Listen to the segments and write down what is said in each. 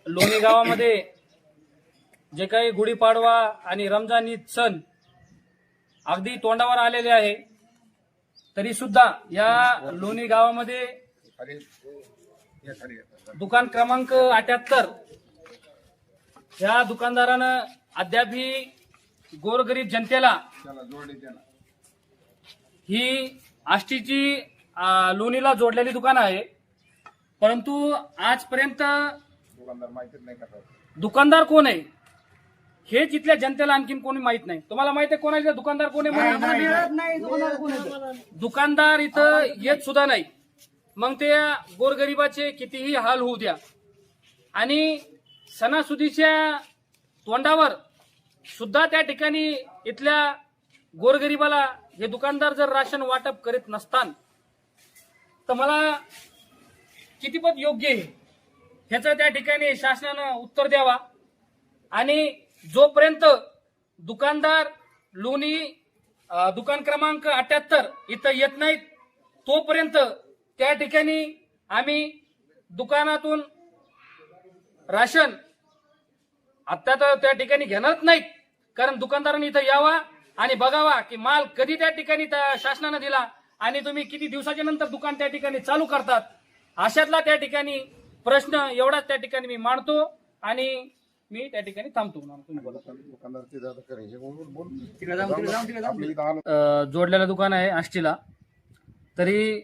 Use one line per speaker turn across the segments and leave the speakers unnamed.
लोणी गावामध्ये जे काही गुढीपाडवा आणि रमजान ईद सण अगदी तोंडावर आलेले आहे, तरी सुद्धा या लोणी गावामध्ये दुकान क्रमांक 78 या दुकानदारानं अद्यापही गोरगरीब जनतेला ही आष्टीची लोणीला जोडलेली दुकान आहे, परंतु आजपर्यंत दुकानदार कोण आहे हेच इथल्या जनतेला आणखीन कोणी माहित नाही. तुम्हाला माहित आहे कोणाचा दुकानदार कोण आहे? दुकानदार इथं येत सुद्धा नाही. मग ते गोरगरिबाचे कितीही हाल होऊ द्या आणि सणासुदीच्या तोंडावर सुद्धा त्या ठिकाणी इथल्या गोरगरिबाला हे दुकानदार जर राशन वाटप करीत नसतान तर मला कितीपत योग्य आहे ह्याचं त्या ठिकाणी शासनानं उत्तर द्यावा. आणि जोपर्यंत दुकानदार लोणी दुकान क्रमांक 78 इथं येत नाहीत तोपर्यंत त्या ठिकाणी आम्ही दुकानातून राशन आता तर त्या ठिकाणी घेणारच नाहीत, कारण दुकानदारांनी इथं यावा आणि बघावा की माल कधी त्या ठिकाणी शासनानं दिला आणि तुम्ही किती दिवसाच्या नंतर दुकान त्या ठिकाणी चालू करतात. अशातला त्या ठिकाणी प्रश्न एवढाच त्या ठिकाणी मी मांडतो आणि मी त्या ठिकाणी थांबतो. जोडलेलं दुकान आहे आष्टीला, तरी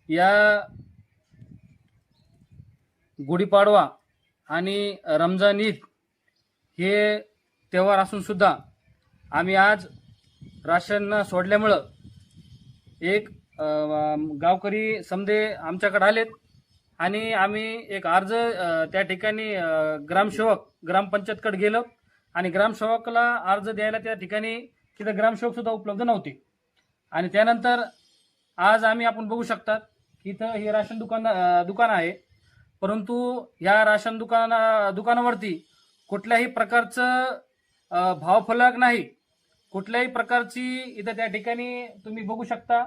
या गुढीपाडवा आणि रमजान ईद हे त्योहार असून सुद्धा आम्ही आज राशन सोडल्यामुळं एक गावकरी समधे आमच्याकडे आलेत आणि आम्ही एक अर्ज त्या ठिकाणी ग्रामसेवक ग्रामपंचायतकडे गेलो आणि ग्रामसेवकला अर्ज द्यायला त्या ठिकाणी तिथं ग्रामसेवक सुद्धा उपलब्ध नव्हते. आणि त्यानंतर आज आम्ही आपण बघू शकतात की इथं हे राशन दुकान आहे, परंतु या राशन दुकानावरती कुठल्याही प्रकारचं भावफलक नाही, कुठल्याही प्रकारची इथं त्या ठिकाणी तुम्ही बघू शकता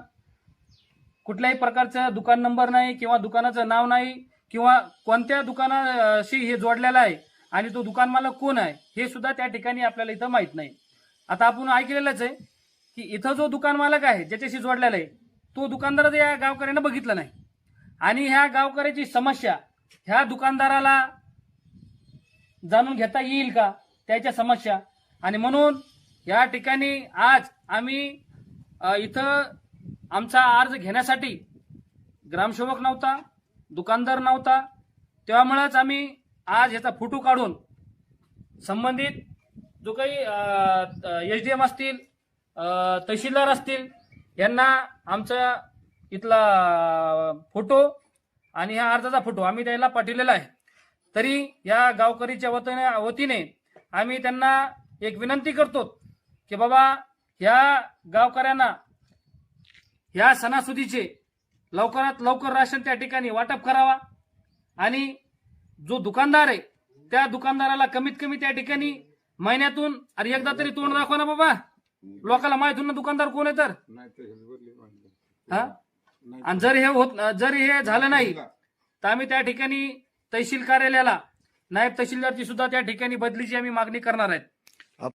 कुठल्याही प्रकारचा दुकान नंबर नाही किंवा दुकानाचं नाव नाही किंवा कोणत्या दुकानाशी हे जोडलेलं आहे आणि तो दुकान मालक कोण आहे हे सुद्धा त्या ठिकाणी आपल्याला इथं माहित नाही. आता आपण ऐकलेलंच आहे की इथं जो दुकान मालक आहे ज्याच्याशी जोडलेला आहे तो दुकानदार या गावकऱ्यानं बघितला नाही आणि ह्या गावकऱ्याची समस्या ह्या दुकानदाराला जाणून घेता येईल का त्याच्या समस्या. आणि म्हणून या ठिकाणी आज आम्ही इथं आमचा अर्ज घेण्यासाठी ग्रामसेवक नव्हता, दुकानदार नव्हता, त्यामुळेच आम्ही आज याचा फोटो काढून संबंधित जो काही SDM असतील तहसीलदार असतील यांना आमचा इथला फोटो आणि ह्या अर्जाचा फोटो आम्ही त्याला पाठवलेला आहे. तरी या गावकरीच्या वतीने आम्ही त्यांना एक विनंती करतो की बाबा ह्या गावकऱ्यांना ह्या सणासुदीचे लवकरात लवकर राशन त्या ठिकाणी वाटप करावा आणि जो दुकानदार आहे त्या दुकानदाराला कमीत कमी त्या ठिकाणी महिन्यातून अरे एकदा तरी तोंड दाखवा ना बाबा, लोकांना माहित होऊन दुकानदार कोण आहे तर हा. आणि जर हे झालं नाही तर आम्ही त्या ठिकाणी तहसील कार्यालयाला नायब तहसीलदारची सुद्धा त्या ठिकाणी बदलीची आम्ही मागणी करणार आहेत.